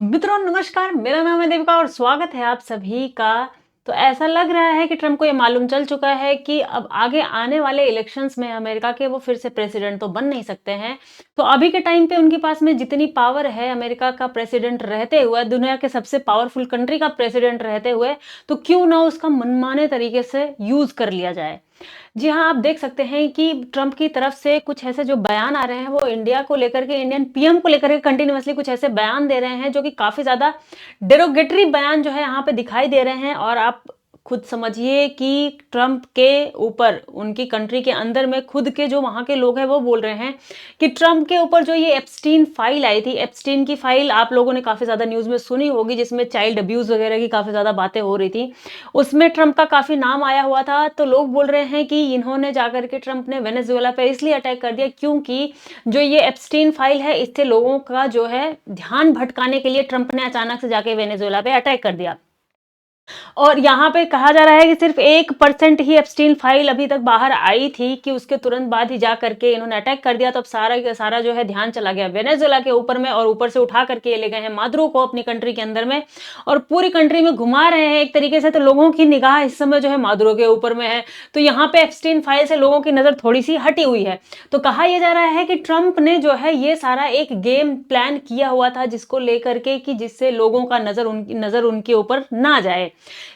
मित्रों नमस्कार, मेरा नाम है देविका और स्वागत है आप सभी का। तो ऐसा लग रहा है कि ट्रम्प को ये मालूम चल चुका है कि अब आगे आने वाले इलेक्शंस में अमेरिका के वो फिर से प्रेसिडेंट तो बन नहीं सकते हैं। तो अभी के टाइम पे उनके पास में जितनी पावर है अमेरिका का प्रेसिडेंट रहते हुए, दुनिया के सबसे पावरफुल कंट्री का प्रेसिडेंट रहते हुए, तो क्यों ना उसका मनमाने तरीके से यूज़ कर लिया जाए। जी हाँ, आप देख सकते हैं कि ट्रंप की तरफ से कुछ ऐसे जो बयान आ रहे हैं, वो इंडिया को लेकर के, इंडियन पीएम को लेकर के कंटिन्यूअसली कुछ ऐसे बयान दे रहे हैं, जो कि काफ़ी ज़्यादा डेरोगेटरी बयान जो है यहाँ पे दिखाई दे रहे हैं। और आप खुद समझिए कि ट्रंप के ऊपर, उनकी कंट्री के अंदर में खुद के जो वहाँ के लोग हैं, वो बोल रहे हैं कि ट्रंप के ऊपर जो ये एप्स्टीन फाइल आई थी, एप्स्टीन की फाइल आप लोगों ने काफ़ी ज़्यादा न्यूज़ में सुनी होगी, जिसमें चाइल्ड अब्यूज़ वगैरह की काफ़ी ज़्यादा बातें हो रही थी। उसमें ट्रंप का काफ़ी नाम आया हुआ था, तो लोग बोल रहे हैं कि इन्होंने जाकर के ट्रंप ने वेनेजुएला पे इसलिए अटैक कर दिया क्योंकि जो ये एप्स्टीन फाइल है, इससे लोगों का जो है ध्यान भटकाने के लिए ट्रंप ने अचानक से जाके वेनेजुएला पे अटैक कर दिया। और यहाँ पे कहा जा रहा है कि सिर्फ 1% ही एप्स्टीन फाइल अभी तक बाहर आई थी कि उसके तुरंत बाद ही जा करके इन्होंने अटैक कर दिया। तो अब सारा का सारा जो है ध्यान चला गया वेनेजुएला के ऊपर में, और ऊपर से उठा करके ले गए हैं मादुरो को अपनी कंट्री के अंदर में, और पूरी कंट्री में घुमा रहे हैं एक तरीके से। तो लोगों की निगाह इस समय जो है मादुरो के ऊपर में है। तो यहाँ पे एप्स्टीन फाइल से लोगों की नजर थोड़ी सी हटी हुई है। तो कहा यह जा रहा है कि ट्रंप ने जो है ये सारा एक गेम प्लान किया हुआ था, जिसको लेकर के कि जिससे लोगों का नजर उनके ऊपर ना जाए।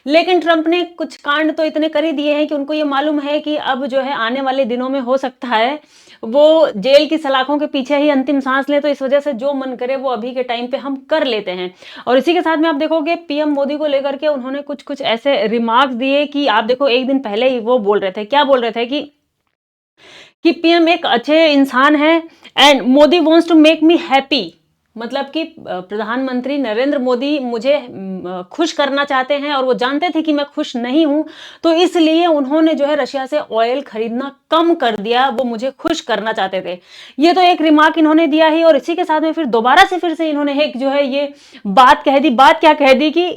लेकिन ट्रंप ने कुछ कांड तो इतने कर ही दिए हैं कि उनको ये मालूम है कि अब जो है आने वाले दिनों में हो सकता है वो जेल की सलाखों के पीछे ही अंतिम सांस लें। तो इस वजह से जो मन करे वो अभी के टाइम पे हम कर लेते हैं। और इसी के साथ में आप देखोगे पीएम मोदी को लेकर के उन्होंने कुछ कुछ ऐसे रिमार्क्स दिए कि आप देखो, एक दिन पहले ही वो बोल रहे थे, क्या बोल रहे थे कि पीएम एक अच्छे इंसान है and Modi wants to make me happy. मतलब कि प्रधानमंत्री नरेंद्र मोदी मुझे खुश करना चाहते हैं, और वो जानते थे कि मैं खुश नहीं हूं, तो इसलिए उन्होंने जो है रशिया से ऑयल खरीदना कम कर दिया, वो मुझे खुश करना चाहते थे। ये तो एक रिमार्क इन्होंने दिया ही, और इसी के साथ में फिर दोबारा से फिर से इन्होंने एक जो है ये बात कह दी। बात क्या कह दी कि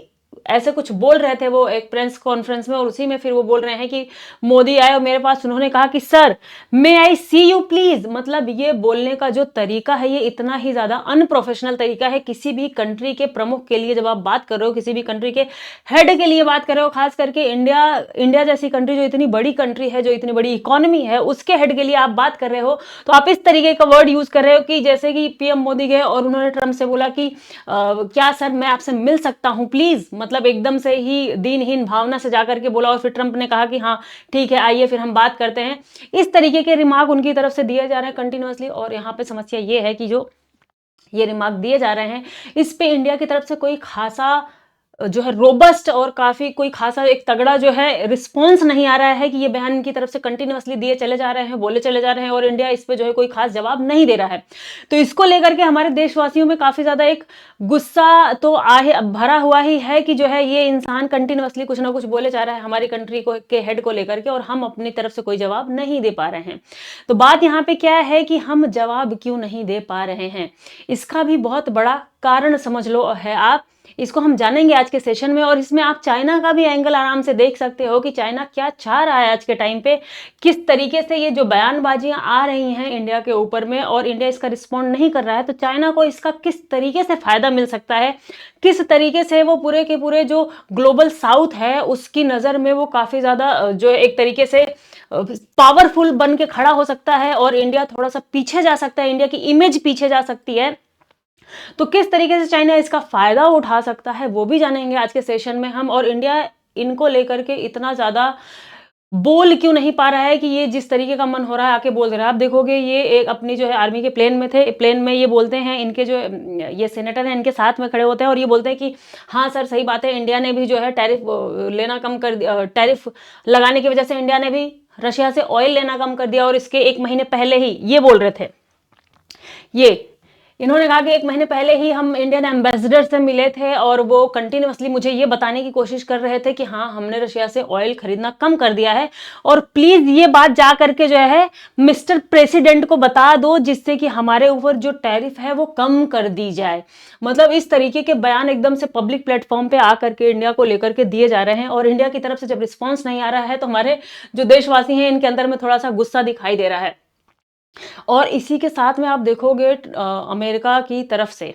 ऐसे कुछ बोल रहे थे वो एक प्रेस कॉन्फ्रेंस में, और उसी में फिर वो बोल रहे हैं कि मोदी आए और मेरे पास, उन्होंने कहा कि sir may I see you please. मतलब ये बोलने का जो तरीका है, ये इतना ही ज्यादा अनप्रोफेशनल तरीका है। किसी भी कंट्री के प्रमुख के लिए जब आप बात कर रहे हो, किसी भी कंट्री के हेड के लिए बात कर रहे हो, खास करके इंडिया जैसी कंट्री जो इतनी बड़ी कंट्री है, जो इतनी बड़ी इकोनॉमी है, उसके हेड के लिए आप बात कर रहे हो, तो आप इस तरीके का वर्ड यूज कर रहे हो कि जैसे कि पीएम मोदी गए और उन्होंने ट्रंप से बोला कि क्या सर मैं आपसे मिल सकता हूं प्लीज। मतलब एकदम से ही दीनहीन भावना से जाकर के बोला, और फिर ट्रंप ने कहा कि हाँ ठीक है, आइए फिर हम बात करते हैं। इस तरीके के रिमार्क उनकी तरफ से दिए जा रहे हैं कंटिन्यूअसली। और यहाँ पे समस्या ये है कि जो ये रिमार्क दिए जा रहे हैं, इस पे इंडिया की तरफ से कोई खासा जो है रोबस्ट और काफी कोई खासा एक तगड़ा जो है रिस्पॉन्स नहीं आ रहा है कि ये बयान इनकी तरफ से कंटिन्यूअसली दिए चले जा रहे हैं, बोले चले जा रहे हैं, और इंडिया इस पे जो है कोई खास जवाब नहीं दे रहा है। तो इसको लेकर के हमारे देशवासियों में काफी ज्यादा एक गुस्सा तो भरा हुआ ही है कि जो है ये इंसान कंटिन्यूअसली कुछ ना कुछ बोले जा रहा है हमारी कंट्री को के हेड को लेकर के, और हम अपनी तरफ से कोई जवाब नहीं दे पा रहे हैं। तो बात यहाँ पे क्या है कि हम जवाब क्यों नहीं दे पा रहे हैं, इसका भी बहुत बड़ा कारण समझ लो है आप। इसको हम जानेंगे आज के सेशन में, और इसमें आप चाइना का भी एंगल आराम से देख सकते हो कि चाइना क्या चाह रहा है आज के टाइम पे, किस तरीके से ये जो बयानबाजियां आ रही हैं इंडिया के ऊपर में, और इंडिया इसका रिस्पॉन्ड नहीं कर रहा है, तो चाइना को इसका किस तरीके से फायदा मिल सकता है, किस तरीके से वो पूरे के पूरे जो ग्लोबल साउथ है उसकी नजर में वो काफी ज्यादा जो एक तरीके से पावरफुल बन के खड़ा हो सकता है, और इंडिया थोड़ा सा पीछे जा सकता है, इंडिया की इमेज पीछे जा सकती है। तो किस तरीके से चाइना इसका फायदा उठा सकता है वो भी जानेंगे आज के सेशन में हम। और इंडिया इनको लेकर के इतना ज्यादा बोल क्यों नहीं पा रहा है कि ये जिस तरीके का मन हो रहा है आके बोल दे रहा है। आप देखोगे ये एक अपनी जो है आर्मी के प्लेन में थे, प्लेन में ये बोलते हैं, इनके जो ये सेनेटर हैं इनके साथ में खड़े होते हैं, और ये बोलते हैं कि हाँ सर सही बात है, इंडिया ने भी जो है टैरिफ लेना कम कर दिया, टैरिफ लगाने की वजह से इंडिया ने भी रशिया से ऑयल लेना कम कर दिया। और इसके 1 महीने पहले ही ये बोल रहे थे, ये इन्होंने कहा कि 1 महीने पहले ही हम इंडियन एम्बेसडर से मिले थे, और वो कंटिन्यूअसली मुझे ये बताने की कोशिश कर रहे थे कि हाँ हमने रशिया से ऑयल खरीदना कम कर दिया है, और प्लीज ये बात जा करके जो है मिस्टर प्रेसिडेंट को बता दो, जिससे कि हमारे ऊपर जो टैरिफ है वो कम कर दी जाए। मतलब इस तरीके के बयान एकदम से पब्लिक प्लेटफॉर्म पे आकर के इंडिया को लेकर के दिए जा रहे हैं, और इंडिया की तरफ से जब रिस्पॉन्स नहीं आ रहा है तो हमारे जो देशवासी हैं इनके अंदर में थोड़ा सा गुस्सा दिखाई दे रहा है। और इसी के साथ में आप देखोगे अमेरिका की तरफ से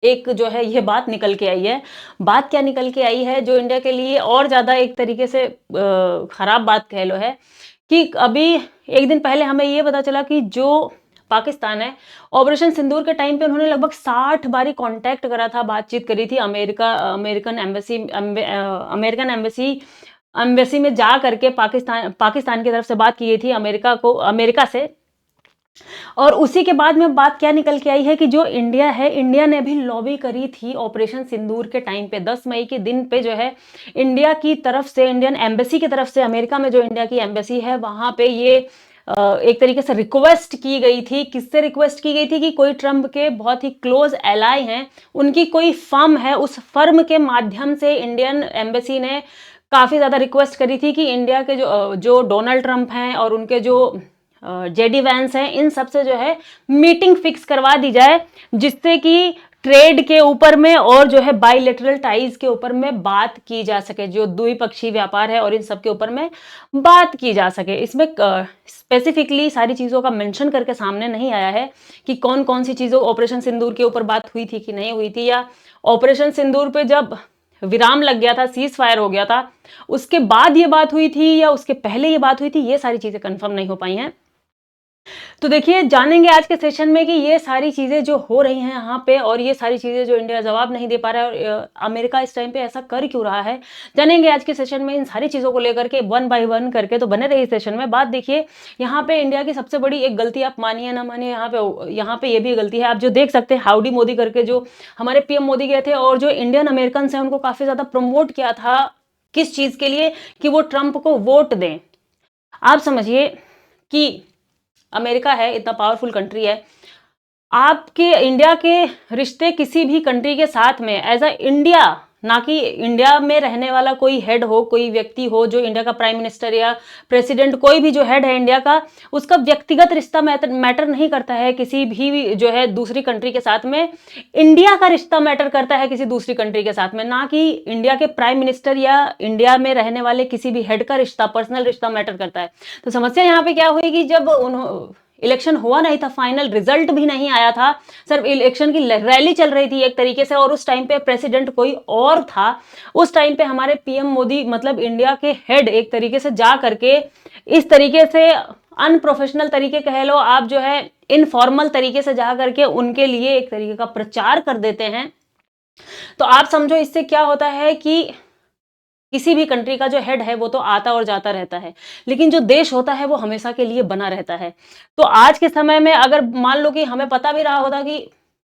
एक जो है ये बात निकल के आई है। बात क्या निकल के आई है जो इंडिया के लिए और ज़्यादा एक तरीके से खराब बात कह लो है कि अभी एक दिन पहले हमें ये पता चला कि जो पाकिस्तान है, ऑपरेशन सिंदूर के टाइम पे उन्होंने लगभग 60 बारी कांटेक्ट करा था, बातचीत करी थी अमेरिकन एम्बेसी में जा करके पाकिस्तान की तरफ से बात की थी अमेरिका से। और उसी के बाद में बात क्या निकल के आई है कि जो इंडिया है, इंडिया ने भी लॉबी करी थी ऑपरेशन सिंदूर के टाइम पे 10 मई के दिन पे जो है इंडिया की तरफ से, इंडियन एम्बेसी की तरफ से, अमेरिका में जो इंडिया की एम्बेसी है वहां पे ये एक तरीके से रिक्वेस्ट की गई थी। किससे रिक्वेस्ट की गई थी कि कोई ट्रंप के बहुत ही क्लोज एलाई हैं, उनकी कोई फर्म है, उस फर्म के माध्यम से इंडियन एम्बेसी ने काफी ज्यादा रिक्वेस्ट करी थी कि इंडिया के जो डोनाल्ड ट्रंप हैं और उनके जो जेडी वैंस हैं, इन सब से जो है मीटिंग फिक्स करवा दी जाए, जिससे कि ट्रेड के ऊपर में और जो है बाइलेटरल टाइज के ऊपर में बात की जा सके, जो द्विपक्षीय व्यापार है और इन सब के ऊपर में बात की जा सके। इसमें स्पेसिफिकली सारी चीजों का मेंशन करके सामने नहीं आया है कि कौन कौन सी चीजों ऑपरेशन सिंदूर के ऊपर बात हुई थी कि नहीं हुई थी, या ऑपरेशन सिंदूर पे जब विराम लग गया था, सीज फायर हो गया था, उसके बाद ये बात हुई थी या उसके पहले ये बात हुई थी, ये सारी चीजें कंफर्म नहीं हो पाई हैं। तो देखिए, जानेंगे आज के सेशन में कि ये सारी चीजें जो हो रही हैं यहाँ पे और ये सारी चीजें जो इंडिया जवाब नहीं दे पा रहा है और अमेरिका इस टाइम पे ऐसा कर क्यों रहा है, जानेंगे आज के सेशन में इन सारी चीजों को लेकर के वन बाय वन करके। तो बने रहिए सेशन में। बात देखिए, यहाँ पे इंडिया की सबसे बड़ी एक गलती, आप मानिए ना मानिए, यहाँ पे ये भी गलती है। आप जो देख सकते हैं हाउडी मोदी करके जो हमारे पीएम मोदी गए थे और जो इंडियन अमेरिकन है उनको काफी ज्यादा प्रमोट किया था, किस चीज के लिए, कि वो ट्रंप को वोट दें। आप समझिए कि अमेरिका है, इतना पावरफुल कंट्री है, आपके इंडिया के रिश्ते किसी भी कंट्री के साथ में एज अ इंडिया, ना कि इंडिया में रहने वाला कोई हेड हो, कोई व्यक्ति हो जो इंडिया का प्राइम मिनिस्टर या प्रेसिडेंट, कोई भी जो हेड है इंडिया का, उसका व्यक्तिगत रिश्ता मैटर नहीं करता है किसी भी जो है दूसरी कंट्री के साथ में। इंडिया का रिश्ता मैटर करता है किसी दूसरी कंट्री के साथ में, ना कि इंडिया के प्राइम मिनिस्टर या इंडिया में रहने वाले किसी भी हेड का रिश्ता, पर्सनल रिश्ता मैटर करता है। तो समस्या यहाँ पे क्या हुई कि जब इलेक्शन हुआ नहीं था, फाइनल रिजल्ट भी नहीं आया था, सिर्फ इलेक्शन की रैली चल रही थी एक तरीके से, और उस टाइम पे प्रेसिडेंट कोई और था। उस टाइम पे हमारे पीएम मोदी, मतलब इंडिया के हेड, एक तरीके से जा करके इस तरीके से अनप्रोफेशनल तरीके कह लो आप, जो है इनफॉर्मल तरीके से जा करके उनके लिए एक तरीके का प्रचार कर देते हैं। तो आप समझो इससे क्या होता है कि किसी भी कंट्री का जो हेड है वो तो आता और जाता रहता है, लेकिन जो देश होता है वो हमेशा के लिए बना रहता है। तो आज के समय में अगर मान लो कि हमें पता भी रहा होता कि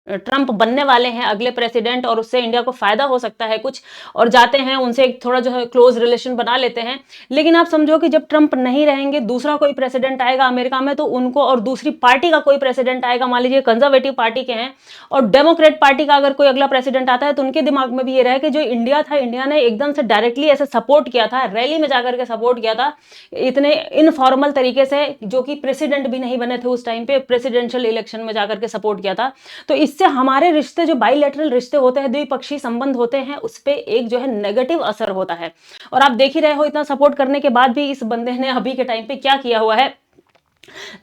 ट्रंप बनने वाले हैं अगले प्रेसिडेंट और उससे इंडिया को फायदा हो सकता है कुछ, और जाते हैं उनसे एक थोड़ा जो है क्लोज रिलेशन बना लेते हैं, लेकिन आप समझो कि जब ट्रंप नहीं रहेंगे, दूसरा कोई प्रेसिडेंट आएगा अमेरिका में, तो उनको, और दूसरी पार्टी का कोई प्रेसिडेंट आएगा, मान लीजिए कंजर्वेटिव पार्टी के हैं और डेमोक्रेट पार्टी का अगर कोई अगला प्रेसिडेंट आता है, तो उनके दिमाग में भी ये रहे कि जो इंडिया था, इंडिया ने एकदम से डायरेक्टली ऐसे सपोर्ट किया था, रैली में जाकर के सपोर्ट किया था, इतने इनफॉर्मल तरीके से, जो कि प्रेसिडेंट भी नहीं बने थे उस टाइम पे, प्रेसिडेंशियल इलेक्शन में जाकर के सपोर्ट किया था। तो इससे हमारे रिश्ते, जो बाइलेटरल रिश्ते होते हैं, द्विपक्षीय संबंध होते हैं, उस पे एक जो है नेगेटिव असर होता है। और आप देख ही रहे हो, इतना सपोर्ट करने के बाद भी इस बंदे ने अभी के टाइम पे क्या किया हुआ है।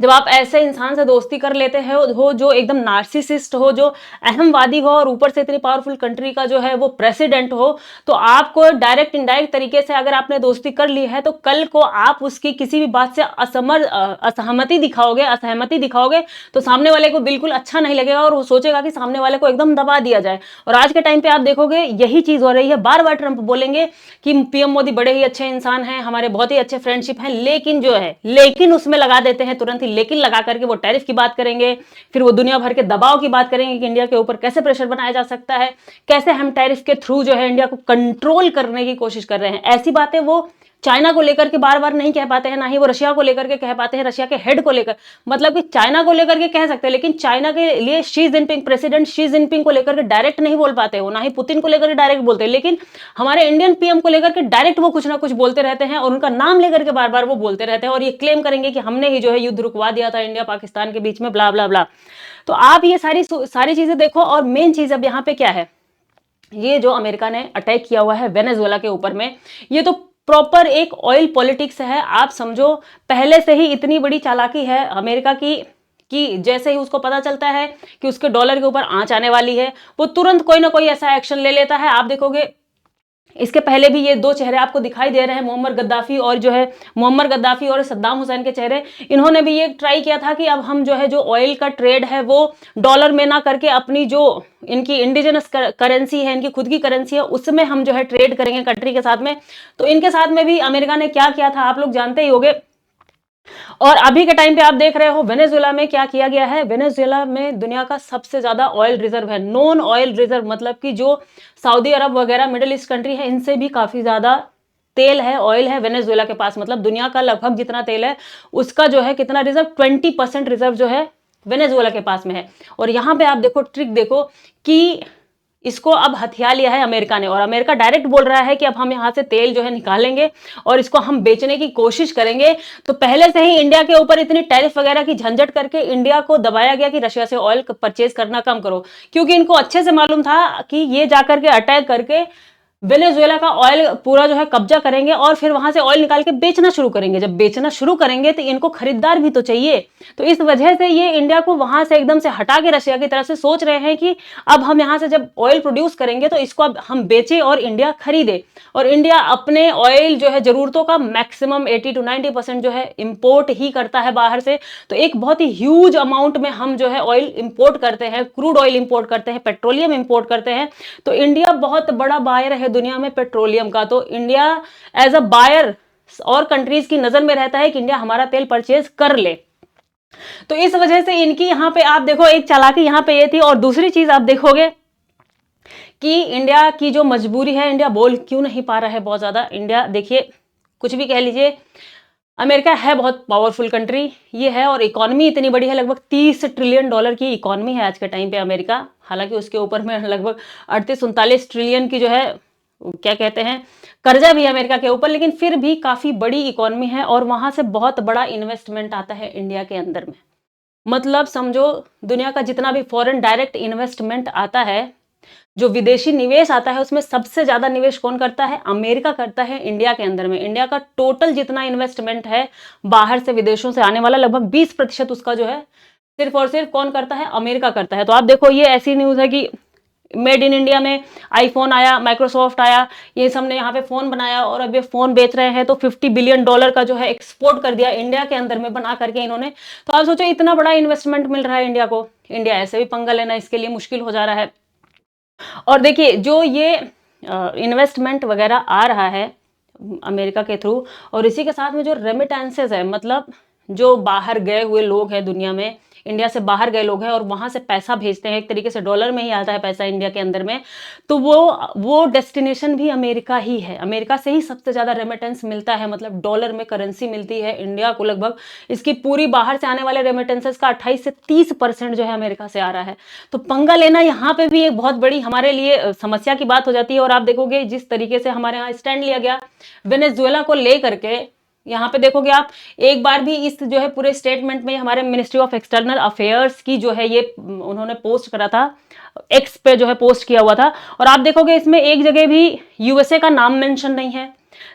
जब आप ऐसे इंसान से दोस्ती कर लेते हो जो एकदम नार्सिसिस्ट हो, जो अहमवादी हो, और ऊपर से इतनी पावरफुल कंट्री का जो है वो प्रेसिडेंट हो, तो आपको डायरेक्ट इनडायरेक्ट तरीके से अगर आपने दोस्ती कर ली है, तो कल को आप उसकी किसी भी बात से असहमति दिखाओगे, तो सामने वाले को बिल्कुल अच्छा नहीं लगेगा और वो सोचेगा कि सामने वाले को एकदम दबा दिया जाए। और आज के टाइम पे आप देखोगे यही चीज हो रही है। बार बार ट्रंप बोलेंगे कि पीएम मोदी बड़े ही अच्छे इंसान हैं, हमारे बहुत ही अच्छे फ्रेंडशिप हैं, लेकिन उसमें लगा देते हैं तुरंत ही, लेकिन लगा करके वो टैरिफ की बात करेंगे, फिर वो दुनिया भर के दबाव की बात करेंगे कि इंडिया के ऊपर कैसे प्रेशर बनाया जा सकता है, कैसे हम टैरिफ के थ्रू जो है इंडिया को कंट्रोल करने की कोशिश कर रहे हैं। ऐसी बातें वो चाइना को लेकर के बार बार नहीं कह पाते हैं, ना ही वो रशिया को लेकर के कह पाते हैं, रशिया के हेड को लेकर, मतलब कि चाइना को लेकर के कह सकते हैं, लेकिन चाइना के लिए प्रेसिडेंट शी जिनपिंग को लेकर के डायरेक्ट नहीं बोल पाते हो, ना ही पुतिन को लेकर के डायरेक्ट बोलते हैं, लेकिन हमारे इंडियन पीएम को लेकर के डायरेक्ट वो कुछ ना कुछ बोलते रहते हैं और उनका नाम लेकर के बार बार वो बोलते रहते हैं और ये क्लेम करेंगे कि हमने ही जो है युद्ध रुकवा दिया था इंडिया पाकिस्तान के बीच में, ब्ला ब्ला ब्ला। तो आप ये सारी चीजें देखो। और मेन चीज अब यहाँ पे क्या है, ये जो अमेरिका ने अटैक किया हुआ है वेनेजुएला के ऊपर में, ये तो प्रॉपर एक ऑयल पॉलिटिक्स है। आप समझो पहले से ही इतनी बड़ी चालाकी है अमेरिका की कि जैसे ही उसको पता चलता है कि उसके डॉलर के ऊपर आंच आने वाली है, वो तुरंत कोई ना कोई ऐसा एक्शन ले लेता है। आप देखोगे इसके पहले भी ये दो चेहरे आपको दिखाई दे रहे हैं, मुअम्मर गद्दाफी और सद्दाम हुसैन के चेहरे। इन्होंने भी ये ट्राई किया था कि अब हम जो है जो ऑयल का ट्रेड है वो डॉलर में ना करके अपनी जो इनकी इंडिजिनस करेंसी है, इनकी खुद की करेंसी है, उसमें हम जो है ट्रेड करेंगे कंट्री के साथ में। तो इनके साथ में भी अमेरिका ने क्या किया था आप लोग जानते ही होंगे। और अभी के टाइम पे आप देख रहे हो वेनेजुएला में क्या किया गया है। वेनेजुएला में दुनिया का सबसे ज्यादा ऑयल रिजर्व है, नॉन ऑयल रिजर्व, मतलब कि जो सऊदी अरब वगैरह मिडिल ईस्ट कंट्री है इनसे भी काफी ज्यादा तेल है, ऑयल है वेनेजुएला के पास। मतलब दुनिया का लगभग जितना तेल है उसका जो है कितना रिजर्व, 20% रिजर्व जो है वेनेजुएला के पास में है। और यहाँ पे आप देखो ट्रिक देखो कि इसको अब हथिया लिया है अमेरिका ने, और अमेरिका डायरेक्ट बोल रहा है कि अब हम यहाँ से तेल जो है निकालेंगे और इसको हम बेचने की कोशिश करेंगे। तो पहले से ही इंडिया के ऊपर इतनी टैरिफ वगैरह की झंझट करके इंडिया को दबाया गया कि रशिया से ऑयल परचेज करना कम करो, क्योंकि इनको अच्छे से मालूम था कि ये जाकर के अटैक करके वेनेजुएला का ऑयल पूरा जो है कब्जा करेंगे और फिर वहां से ऑयल निकाल के बेचना शुरू करेंगे। जब बेचना शुरू करेंगे तो इनको खरीदार भी तो चाहिए। तो इस वजह से ये इंडिया को वहां से एकदम से हटा के रशिया की तरफ से सोच रहे हैं कि अब हम यहां से जब ऑयल प्रोड्यूस करेंगे तो इसको अब हम बेचें और इंडिया खरीदे। और इंडिया अपने ऑयल जो है जरूरतों का मैक्सिमम 80 to 90% जो है इंपोर्ट ही करता है बाहर से। तो एक बहुत ही ह्यूज अमाउंट में हम जो है ऑयल इंपोर्ट करते हैं, क्रूड ऑयल इंपोर्ट करते हैं, पेट्रोलियम इंपोर्ट करते हैं। तो इंडिया बहुत बड़ा बायर है दुनिया में पेट्रोलियम का। तो इंडिया एज अ बायर और कंट्रीज की नजर में रहता है कि इंडिया हमारा तेल परचेज कर ले। तो इस वजह से इनकी यहां पे आप देखो एक चालाकी यहां पे ये थी। और दूसरी चीज आप देखोगे कि इंडिया की जो मजबूरी है, इंडिया बोल क्यों नहीं पा रहा है बहुत ज्यादा। इंडिया देखिए कुछ भी कह लीजिए, अमेरिका है बहुत पावरफुल कंट्री ये है, और इकोनॉमी इतनी बड़ी है, लगभग $30 ट्रिलियन की इकोनॉमी है आज के टाइम पे अमेरिका। हालांकि उसके ऊपर में लगभग 38-39 ट्रिलियन की जो है क्या कहते हैं कर्जा भी है अमेरिका के ऊपर, लेकिन फिर भी काफी बड़ी इकोनॉमी है और वहां से बहुत बड़ा इन्वेस्टमेंट आता है इंडिया के अंदर में। मतलब समझो दुनिया का जितना भी फॉरेन डायरेक्ट इन्वेस्टमेंट आता है, जो विदेशी निवेश आता है, उसमें सबसे ज्यादा निवेश कौन करता है? अमेरिका करता है इंडिया के अंदर में। इंडिया का टोटल जितना इन्वेस्टमेंट है बाहर से विदेशों से आने वाला, लगभग 20% उसका जो है सिर्फ और सिर्फ कौन करता है? अमेरिका करता है। तो आप देखो ये ऐसी न्यूज है कि मेड इन इंडिया में आईफोन आया, माइक्रोसॉफ्ट आया, ये सब ने यहाँ पे फोन बनाया और अब ये फोन बेच रहे हैं। तो $50 बिलियन का जो है एक्सपोर्ट कर दिया इंडिया के अंदर में बना करके इन्होंने। तो आप सोचो इतना बड़ा इन्वेस्टमेंट मिल रहा है इंडिया को, इंडिया ऐसे भी पंगा लेना इसके लिए मुश्किल हो जा रहा है। और देखिए जो ये इन्वेस्टमेंट वगैरह आ रहा है अमेरिका के थ्रू, और इसी के साथ में जो रेमिटेंसेस है, मतलब जो बाहर गए हुए लोग हैं दुनिया में, इंडिया से बाहर गए लोग हैं और वहां से पैसा भेजते हैं, एक तरीके से डॉलर में ही आता है पैसा इंडिया के अंदर में। तो वो डेस्टिनेशन भी अमेरिका ही है। अमेरिका से ही सबसे ज्यादा रेमिटेंस मिलता है, मतलब डॉलर में करेंसी मिलती है इंडिया को। लगभग इसकी पूरी बाहर से आने वाले रेमिटेंसेस का 28 से 30% जो है अमेरिका से आ रहा है। तो पंगा लेना यहाँ पे भी एक बहुत बड़ी हमारे लिए समस्या की बात हो जाती है। और आप देखोगे जिस तरीके से हमारे यहाँ स्टैंड लिया गया वेनेजुएला को लेकर के, यहाँ पे देखोगे आप एक बार भी इस जो है पूरे स्टेटमेंट में हमारे मिनिस्ट्री ऑफ एक्सटर्नल अफेयर्स की जो है ये उन्होंने पोस्ट करा था, एक्स पे जो है पोस्ट किया हुआ था, और आप देखोगे इसमें एक जगह भी यूएसए का नाम मेंशन नहीं है।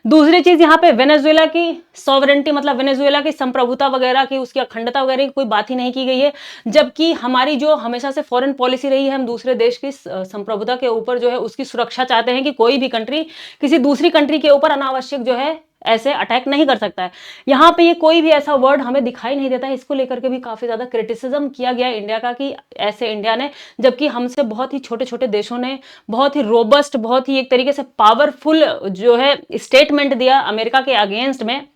दूसरी चीज यहाँ पे वेनेजुएला की सॉवरेंटी, मतलब वेनेजुएला की संप्रभुता वगैरह की, उसकी अखंडता वगैरह की कोई बात ही नहीं की गई है। जबकि हमारी जो हमेशा से फॉरेन पॉलिसी रही है, हम दूसरे देश की संप्रभुता के ऊपर जो है उसकी सुरक्षा चाहते हैं कि कोई भी कंट्री किसी दूसरी कंट्री के ऊपर अनावश्यक जो है ऐसे अटैक नहीं कर सकता है। यहाँ पे ये कोई भी ऐसा वर्ड हमें दिखाई नहीं देता है। इसको लेकर के भी काफी ज्यादा क्रिटिसिज्म किया गया इंडिया का कि ऐसे इंडिया ने, जबकि हमसे बहुत ही छोटे छोटे देशों ने बहुत ही रोबस्ट, बहुत ही एक तरीके से पावरफुल जो है स्टेटमेंट दिया अमेरिका के अगेंस्ट में।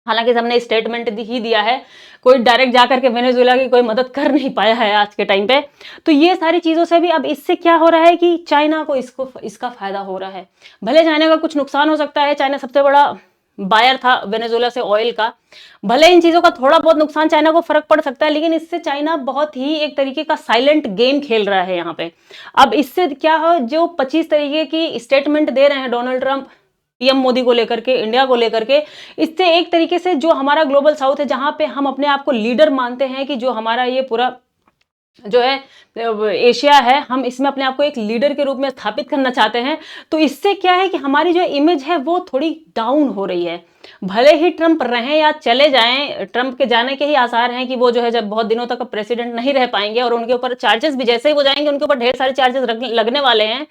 हालांकि हमने स्टेटमेंट ही दिया है, कोई डायरेक्ट जाकर के वेनेजुएला की कोई मदद कर नहीं पाया है आज के टाइम पे। तो ये सारी चीजों से भी अब इससे क्या हो रहा है कि चाइना को इसका फायदा हो रहा है। भले चाइना का कुछ नुकसान हो सकता है, चाइना सबसे बड़ा बायर था वेनेजुएला से ऑयल का, भले इन चीजों का थोड़ा बहुत नुकसान चाइना को फर्क पड़ सकता है, लेकिन इससे चाइना बहुत ही एक तरीके का साइलेंट गेम खेल रहा है यहाँ पे। अब इससे क्या हो, जो 25 तरीके की स्टेटमेंट दे रहे हैं डोनाल्ड ट्रंप पीएम मोदी को लेकर के, इंडिया को लेकर के, इससे एक तरीके से जो हमारा ग्लोबल साउथ है, जहां पे हम अपने आप को लीडर मानते हैं कि जो हमारा ये पूरा जो है एशिया है, हम इसमें अपने आप को एक लीडर के रूप में स्थापित करना चाहते हैं। तो इससे क्या है कि हमारी जो इमेज है वो थोड़ी डाउन हो रही है। भले ही ट्रंप रहें या चले जाएं, ट्रंप के जाने के ही आसार हैं कि वो जो है जब बहुत दिनों तक प्रेसिडेंट नहीं रह पाएंगे और उनके ऊपर चार्जेस भी जैसे ही वो जाएंगे उनके ऊपर ढेर सारे चार्जेस लगने वाले हैं।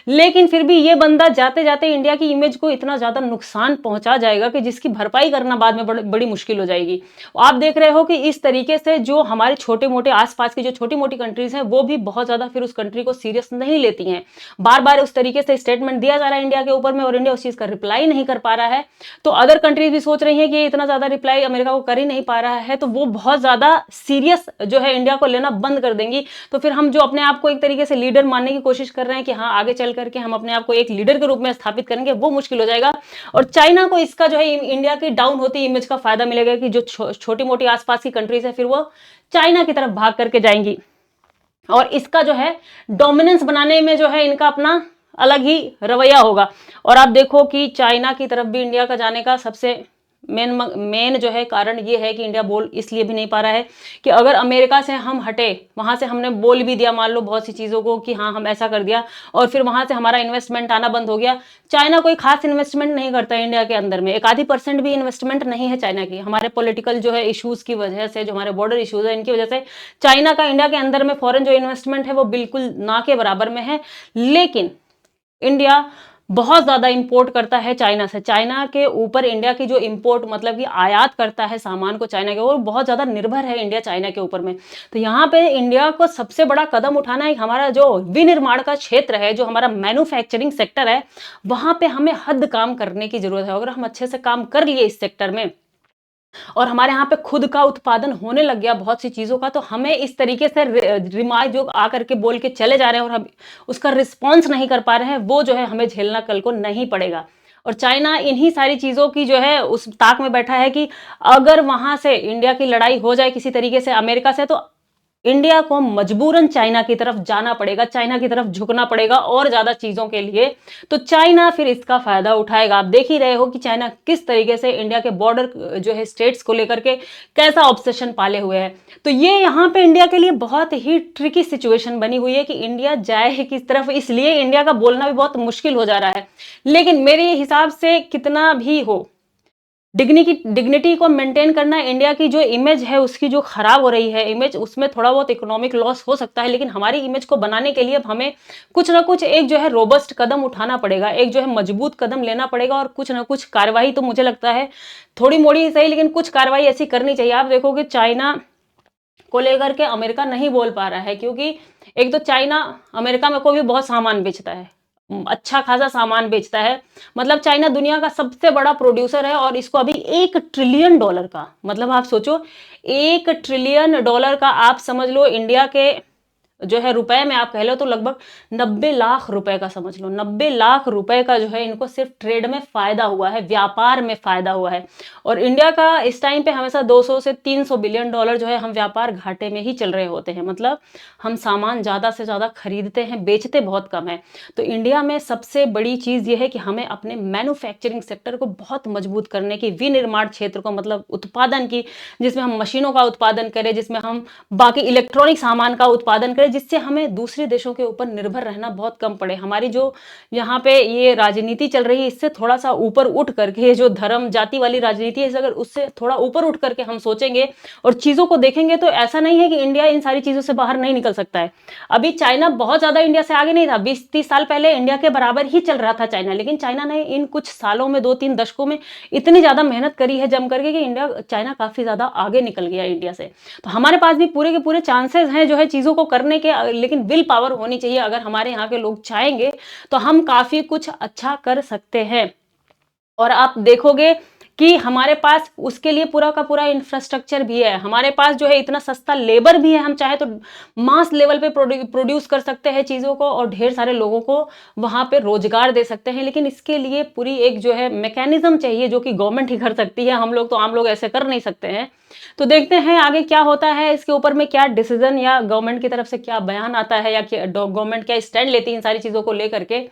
लेकिन फिर भी ये बंदा जाते जाते इंडिया की इमेज को इतना ज्यादा नुकसान पहुंचा जाएगा कि जिसकी भरपाई करना बाद में बड़ी मुश्किल हो जाएगी। आप देख रहे हो कि इस तरीके से जो हमारे छोटे मोटे आसपास की जो छोटी मोटी कंट्रीज हैं वो भी बहुत ज्यादा फिर उस कंट्री को सीरियस नहीं लेती हैं। बार बार उस तरीके से स्टेटमेंट दिया जा रहा है इंडिया के ऊपर में और इंडिया उस चीज का रिप्लाई नहीं कर पा रहा है। तो अदर कंट्रीज भी सोच रही हैं कि इतना ज्यादा रिप्लाई अमेरिका को कर ही नहीं पा रहा है तो वो बहुत ज्यादा सीरियस जो है इंडिया को लेना बंद कर देंगी। तो फिर हम जो अपने आप को एक तरीके से लीडर मानने की कोशिश कर रहे हैं कि हाँ आगे चल करके हम अपने आप को एक लीडर के रूप में स्थापित करेंगे, वो मुश्किल हो जाएगा। और चाइना को इसका जो है इंडिया की डाउन होती इमेज का फायदा मिलेगा कि जो छोटी मोटी आसपास की कंट्रीज है फिर वो चाइना की तरफ भाग करके जाएंगी और इसका जो है डोमिनेंस बनाने में जो है इनका अपना अलग ही रवैया होगा। और आप देखो कि चाइना की तरफ भी इंडिया का जाने का सबसे मेन जो है कारण ये है कि इंडिया बोल इसलिए भी नहीं पा रहा है कि अगर अमेरिका से हम हटे, वहां से हमने बोल भी दिया मान लो बहुत सी चीजों को कि हाँ हम ऐसा कर दिया और फिर वहां से हमारा इन्वेस्टमेंट आना बंद हो गया। चाइना कोई खास इन्वेस्टमेंट नहीं करता है इंडिया के अंदर में, 1-आधी% भी इन्वेस्टमेंट नहीं है चाइना की। हमारे पॉलिटिकल जो है इश्यूज की वजह से, जो हमारे बॉर्डर इश्यूज है इनकी वजह से चाइना का इंडिया के अंदर में फॉरेन जो इन्वेस्टमेंट है वो बिल्कुल ना के बराबर में है। लेकिन इंडिया बहुत ज्यादा इंपोर्ट करता है चाइना से। चाइना के ऊपर इंडिया की जो इंपोर्ट मतलब कि आयात करता है सामान को चाइना के, और बहुत ज्यादा निर्भर है इंडिया चाइना के ऊपर में। तो यहाँ पे इंडिया को सबसे बड़ा कदम उठाना है। हमारा जो विनिर्माण का क्षेत्र है, जो हमारा मैन्युफैक्चरिंग सेक्टर है, वहां पे हमें हद काम करने की जरूरत है। अगर हम अच्छे से काम कर लिए इस सेक्टर में और हमारे यहाँ पे खुद का उत्पादन होने लग गया बहुत सी चीजों का, तो हमें इस तरीके से रिमार्क जो आकर के बोल के चले जा रहे हैं और हम उसका रिस्पॉन्स नहीं कर पा रहे हैं, वो जो है हमें झेलना कल को नहीं पड़ेगा। और चाइना इन्हीं सारी चीजों की जो है उस ताक में बैठा है कि अगर वहां से इंडिया की लड़ाई हो जाए किसी तरीके से अमेरिका से, तो इंडिया को मजबूरन चाइना की तरफ जाना पड़ेगा, चाइना की तरफ झुकना पड़ेगा और ज्यादा चीजों के लिए। तो चाइना फिर इसका फायदा उठाएगा। आप देख ही रहे हो कि चाइना किस तरीके से इंडिया के बॉर्डर जो है स्टेट्स को लेकर के कैसा ऑब्सेशन पाले हुए है। तो ये यहाँ पे इंडिया के लिए बहुत ही ट्रिकी सिचुएशन बनी हुई है कि इंडिया जाए किस तरफ, इसलिए इंडिया का बोलना भी बहुत मुश्किल हो जा रहा है। लेकिन मेरे हिसाब से कितना भी हो, डिग्निटी को मेंटेन करना, इंडिया की जो इमेज है उसकी जो खराब हो रही है इमेज, उसमें थोड़ा बहुत इकोनॉमिक लॉस हो सकता है, लेकिन हमारी इमेज को बनाने के लिए अब हमें कुछ ना कुछ एक जो है रोबस्ट कदम उठाना पड़ेगा, एक जो है मजबूत कदम लेना पड़ेगा और कुछ ना कुछ कार्रवाई तो मुझे लगता है थोड़ी मोड़ी सही लेकिन कुछ कार्रवाई ऐसी करनी चाहिए। आप देखोगे चाइना को लेकर के अमेरिका नहीं बोल पा रहा है क्योंकि एक तो चाइना अमेरिका में को भी बहुत सामान बेचता है, अच्छा खासा सामान बेचता है। मतलब चाइना दुनिया का सबसे बड़ा प्रोड्यूसर है और इसको अभी $1 ट्रिलियन का, मतलब आप सोचो $1 ट्रिलियन का, आप समझ लो इंडिया के जो है रुपए में आप कह लो तो लगभग 90 लाख रुपए का समझ लो, 90 लाख रुपए का जो है इनको सिर्फ ट्रेड में फायदा हुआ है, व्यापार में फायदा हुआ है। और इंडिया का इस टाइम पे हमेशा 200 से 300 बिलियन डॉलर जो है हम व्यापार घाटे में ही चल रहे होते हैं। मतलब हम सामान ज्यादा से ज्यादा खरीदते हैं, बेचते बहुत कम है। तो इंडिया में सबसे बड़ी चीज ये है कि हमें अपने मैन्युफैक्चरिंग सेक्टर को बहुत मजबूत करने की, विनिर्माण क्षेत्र को मतलब उत्पादन की, जिसमें हम मशीनों का उत्पादन करें, जिसमें हम बाकी इलेक्ट्रॉनिक सामान का उत्पादन करें, जिससे हमें दूसरे देशों के ऊपर निर्भर रहना बहुत कम पड़े। हमारी जो यहाँ पे ये राजनीति चल रही है इससे थोड़ा सा ऊपर उठ करके, जो धर्म जाति वाली राजनीति है अगर उससे थोड़ा ऊपर उठ करके हम सोचेंगे और चीजों को देखेंगे तो ऐसा नहीं है कि इंडिया इन सारी चीजों से बाहर नहीं निकल सकता है। अभी चाइना बहुत ज्यादा इंडिया से आगे नहीं था, 20-30 साल पहले इंडिया के बराबर ही चल रहा था चाइना, लेकिन चाइना ने इन कुछ सालों में 2-3 दशकों में इतनी ज्यादा मेहनत करी है जम करके कि इंडिया चाइना काफी ज्यादा आगे निकल गया इंडिया से। तो हमारे पास भी पूरे के पूरे चांसेस हैं जो है चीजों को करने के, लेकिन विल पावर होनी चाहिए। अगर हमारे यहाँ के लोग चाहेंगे तो हम काफी कुछ अच्छा कर सकते हैं। और आप देखोगे कि हमारे पास उसके लिए पूरा का पूरा इंफ्रास्ट्रक्चर भी है, हमारे पास जो है इतना सस्ता लेबर भी है, हम चाहे तो मास लेवल पे प्रोड्यूस कर सकते हैं चीजों को और ढेर सारे लोगों को वहां पे रोजगार दे सकते हैं। लेकिन इसके लिए पूरी एक जो है मैकेनिज्म चाहिए जो कि गवर्नमेंट ही कर सकती है, हम लोग तो आम लोग ऐसे कर नहीं सकते हैं। तो देखते हैं आगे क्या होता है, इसके ऊपर में क्या डिसीजन या गवर्नमेंट की तरफ से क्या बयान आता है या गवर्नमेंट क्या स्टैंड लेती है इन सारी चीजों को लेकर के।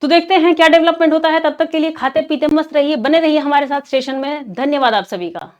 तो देखते हैं क्या डेवलपमेंट होता है। तब तक के लिए खाते पीते मस्त रहिए, बने रहिए हमारे साथ स्टेशन में। धन्यवाद आप सभी का।